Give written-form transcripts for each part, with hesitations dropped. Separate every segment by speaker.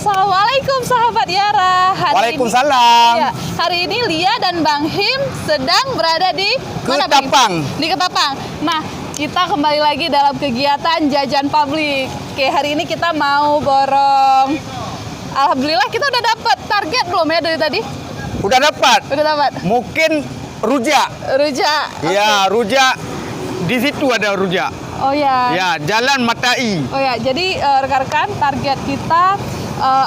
Speaker 1: Assalamualaikum sahabat Yara.
Speaker 2: Waalaikumsalam.
Speaker 1: Hari ini Lia dan Bang Him sedang berada di mana, Bang
Speaker 2: Ketapang.
Speaker 1: Him? Di Ketapang. Nah, kita kembali lagi dalam kegiatan jajan publik. Oke, hari ini kita mau borong. Alhamdulillah kita udah dapat target belum ya dari tadi?
Speaker 2: Udah dapat.
Speaker 1: Udah dapat.
Speaker 2: Mungkin rujak.
Speaker 1: Rujak.
Speaker 2: Ya, rujak. Di situ ada rujak.
Speaker 1: Oh ya.
Speaker 2: Ya, Jalan Matai.
Speaker 1: Oh ya, jadi rekan-rekan target kita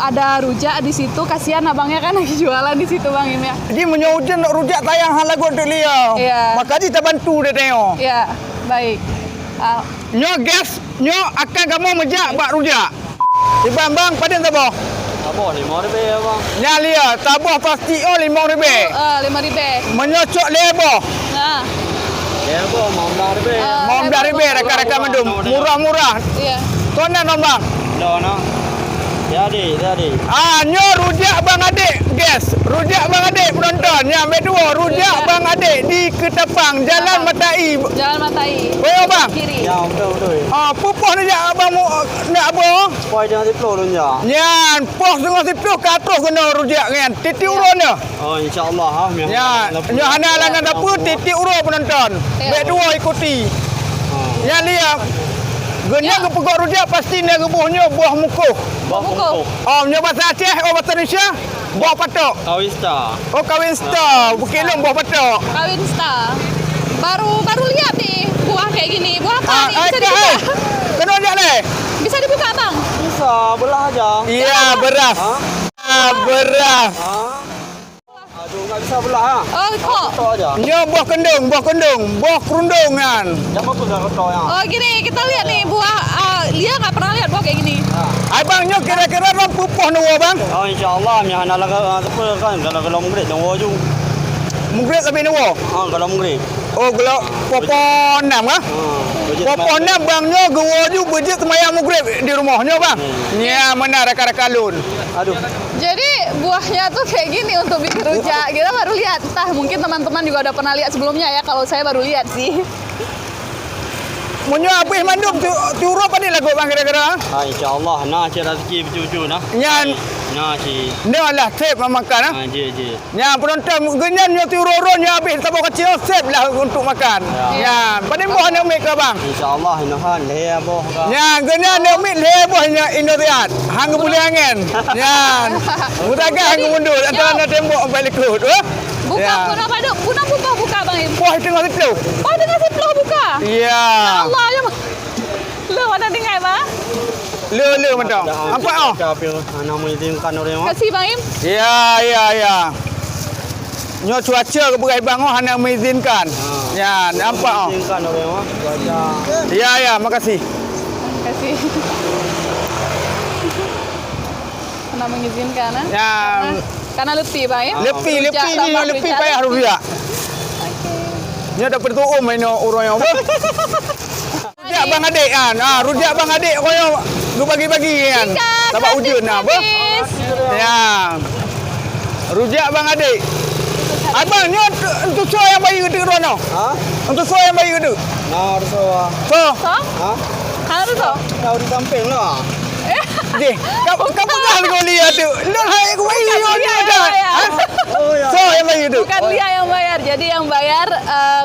Speaker 1: ada rujak di situ. Kasihan abangnya kan lagi jualan di situ, Bang Im ya.
Speaker 2: Dia menyusun rujak tayang hal lagu untuk dia.
Speaker 1: Iya.
Speaker 2: Maka kita bantu dia tengok.
Speaker 1: Ya, baik.
Speaker 2: Nyo gas, nyo akan kamu mejak bak rujak. Bang, padan tak boh?
Speaker 3: Apa RM5 bang?
Speaker 2: Nyalia, tabah pasti RM5.
Speaker 1: 5.000.
Speaker 2: Menyocok lebo.
Speaker 1: Nah,
Speaker 3: Ya apa mau RM10.
Speaker 2: Mau dari rekan-rekan mendum. Murah-murah.
Speaker 1: iya.
Speaker 2: Tonan dong, Bang.
Speaker 3: Dah nak. Jadi.
Speaker 2: Nyo rujak Bang Adik, guys. Rujak Bang Adik penonton. Yang kedua, rujak Bang Adik di Ketapang, Jalan Matai.
Speaker 1: Jalan Matai.
Speaker 2: Boleh, Bang?
Speaker 1: Kiri.
Speaker 3: Ya betul.
Speaker 2: Pupuh ni jak abang nak apa?
Speaker 3: Supaya jangan diplo dulu ya.
Speaker 2: Nyan, poh tengah situ ke atas kena rujak kan. Titik urun dia.
Speaker 3: Oh insya-Allah ha.
Speaker 2: Ya, nyo hana alangan apa titik urun penonton. Baik dua ikuti. Ya lihat. Genya kepegok rujak pasti dia gebuhnya buah mukuh.
Speaker 1: Buku.
Speaker 2: Nyo bahasa Aceh, bahasa Indonesia, buah patok.
Speaker 3: Kawista.
Speaker 2: Kawin star, bukilung buah patok.
Speaker 1: Kawin star. Baru lihat nih buah kayak gini. Buah apa nih? Bisa
Speaker 2: Aisyah,
Speaker 1: dibuka?
Speaker 2: kena rujak le.
Speaker 1: Bisa dibuka, Bang?
Speaker 3: Bisa belah aja.
Speaker 2: Iya, beras. Beras.
Speaker 3: Aduh enggak bisa belah ha.
Speaker 1: Oh, kok?
Speaker 3: Ketok aja.
Speaker 2: Nyo buah kendung, buah kerundung kan.
Speaker 3: Jangan apa dah ketok ya.
Speaker 1: Oh, gini. Kita lihat nih buah. Lia nggak pernah lihat buah kayak gini.
Speaker 2: Abang nyo kira-kira ram pupuh nunggu bang.
Speaker 3: Oh insya-Allah mi hana laga apa kan kalau mungkin dong wajung.
Speaker 2: Mungkin sampai nunggu.
Speaker 3: Kalau mungkin.
Speaker 2: Oh, kalau popon nam kah? Popon nam bang nyo gua ju budget semayang mungkin di rumahnya bang. Nya mana rekan-rekan lun.
Speaker 3: Aduh.
Speaker 1: Jadi buahnya tuh kayak gini untuk bikin rujak. Kita baru lihat. Entah mungkin teman-teman juga udah pernah lihat sebelumnya ya. Kalau saya baru lihat sih.
Speaker 2: Munyo apa mandum turu apa ni lagu bang kira-kira?
Speaker 3: Insya-Allah nah cik rezeki bercucu nah.
Speaker 2: Nyan
Speaker 3: Nah cik.
Speaker 2: ni lah sep makan ah.
Speaker 3: Je.
Speaker 2: Nya penonton genyan nyo turu nya habis tabak kecil sep lah untuk makan. Nya pada buah ni mik ke bang?
Speaker 3: Insya-Allah inahan leh boh ka.
Speaker 2: Nya genyan ni mik leboh nya Indosiat. Hang boleh angin. Nya mutaga hang mundur antara tembok balik lut.
Speaker 1: Buka pun apa duk? Punang buka Bang Im.
Speaker 2: Wah tengah situ.
Speaker 1: Oh, dengan siploh buka.
Speaker 2: Ya.
Speaker 1: Allah ya. Lu mana tinggal, Bang?
Speaker 2: Le macam. Apa oh?
Speaker 3: Kapil ana mengizinkan orang mah.
Speaker 1: Kasih Bang Im.
Speaker 2: Ya. Nyo cuaca ke berai bang oh hanya mengizinkan. Ya, nampak oh.
Speaker 3: Mengizinkan orang mah. Baca.
Speaker 2: Ya, makasih.
Speaker 1: Kasih. Karena mengizinkan ah.
Speaker 2: Ya.
Speaker 1: Karena letih, Bang Im.
Speaker 2: Lepi ni
Speaker 1: Tambah
Speaker 2: lepi
Speaker 1: rujak.
Speaker 2: payah rujak. Nyo dapat tu main orang yang apa? Rujak bang adik kan. Rujak bang adik koyo lu bagi-bagi kan. Dapat ujun apa? Ya. Rujak bang adik. Abang nyo untuk so yang bayi gede rono. Untuk so yang bayi gede.
Speaker 3: Nah, harusnya.
Speaker 2: So.
Speaker 3: Ha?
Speaker 1: Harus toh.
Speaker 3: Kau di samping lah.
Speaker 2: Deh, kamu dah kau lihat tu. Lu hai aku bayi dia dah.
Speaker 3: Oh ya.
Speaker 2: So yang bayi gede.
Speaker 1: Bukan dia yang bayar, jadi yang bayar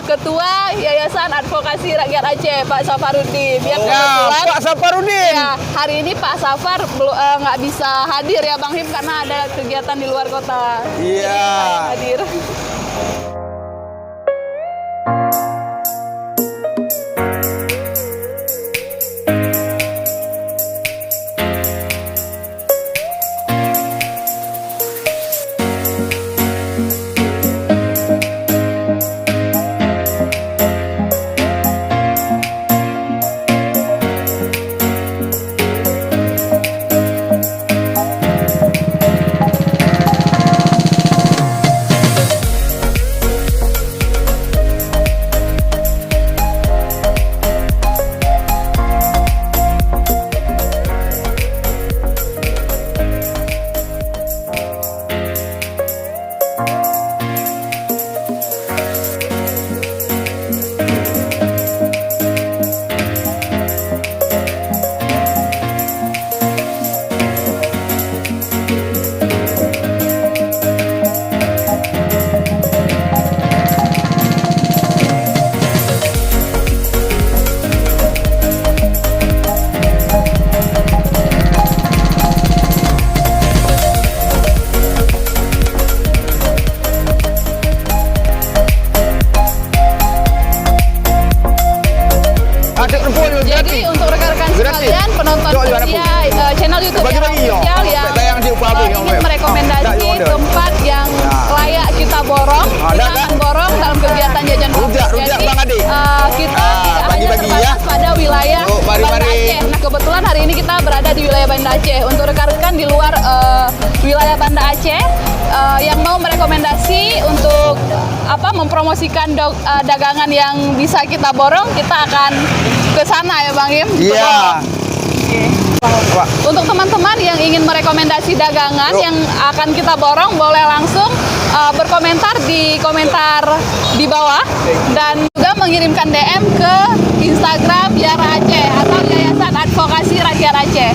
Speaker 1: Ketua Yayasan Advokasi Rakyat Aceh, Pak Safarudin. Yang kebetulan,
Speaker 2: Pak Safarudin.
Speaker 1: ya, hari ini Pak Safar nggak bisa hadir ya Bang Him karena ada kegiatan di luar kota.
Speaker 2: Iya.
Speaker 1: Hadir. Banda Aceh. Untuk rekan-rekan di luar wilayah Banda Aceh yang mau merekomendasi untuk mempromosikan dagangan yang bisa kita borong, kita akan ke sana ya Bang Im.
Speaker 2: Iya. Pak.
Speaker 1: Untuk teman-teman yang ingin merekomendasi dagangan yang akan kita borong, boleh langsung berkomentar di komentar di bawah dan juga mengirimkan DM ke Instagram Yara Aceh atau Yayasan Advokasi Rakyat Aceh.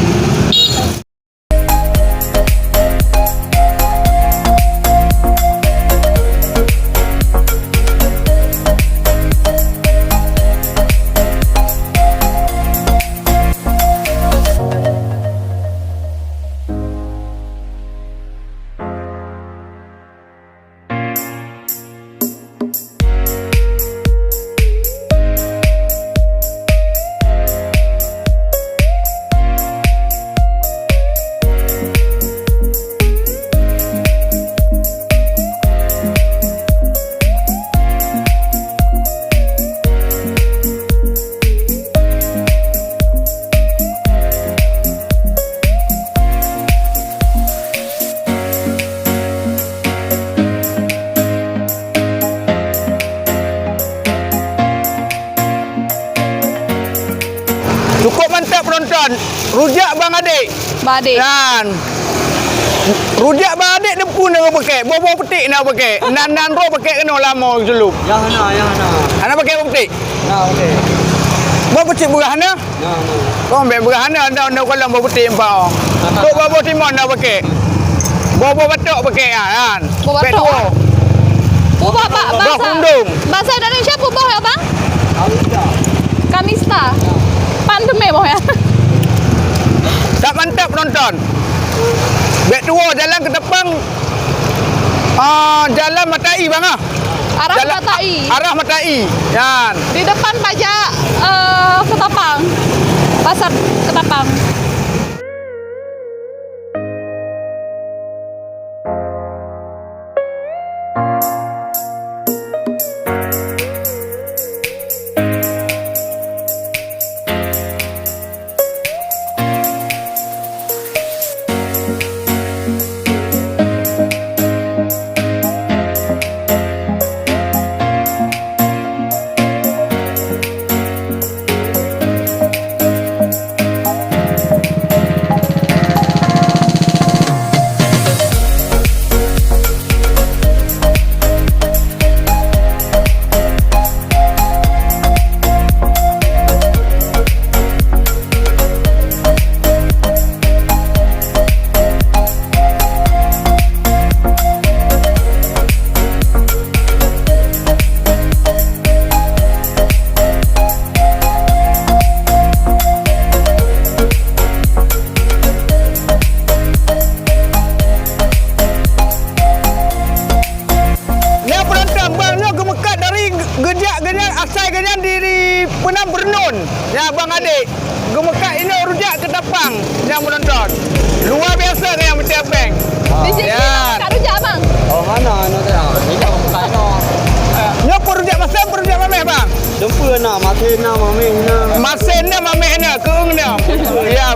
Speaker 2: Cukup mantap penonton. Rujak Bang Adik.
Speaker 1: Bang Adik.
Speaker 2: Dan rujak Bang Adik depun nak pakai. Buah-buah petik nak pakai. Nan ro pakai kena lama dulu.
Speaker 3: Ya hana.
Speaker 2: Ana pakai buah petik.
Speaker 3: Nah, okey.
Speaker 2: Buah petik berahana.
Speaker 3: Nah.
Speaker 2: Kau ambil berahana anda kalau buah petik empau. Tok buah timun nak pakai. Buah batok pakai kan.
Speaker 1: Buah batok. Pupah Pak,
Speaker 2: Buah kundung.
Speaker 1: bahasa Indonesia pupah ya Bang?
Speaker 3: Alhamdulillah.
Speaker 1: Kanista. Pandeme boh ya.
Speaker 2: Tak mantap penonton. Bek tua jalan ke Tepang. Jalan Matai bang ah.
Speaker 1: Arah
Speaker 2: Jalan
Speaker 1: Matai.
Speaker 2: Arah Matai. Kan.
Speaker 1: Di depan pajak Ketapang. Pasar Ketapang.
Speaker 2: Asal genyan di Penang Bernun. Ya Bang Adik. Gemekat ini rujak Ketapang yang menonton. Luar biasa dengan Mutiara Bank.
Speaker 1: Di sini
Speaker 2: Ya.
Speaker 1: Kak rujak Bang.
Speaker 3: Oh, mana tu dah. Ini apa bukan no.
Speaker 2: Nyopo rujak masam rujak mameh bang.
Speaker 3: Jumpa nak, makin nak, mamin nak.
Speaker 2: Masen na mameh na keung na. Ya.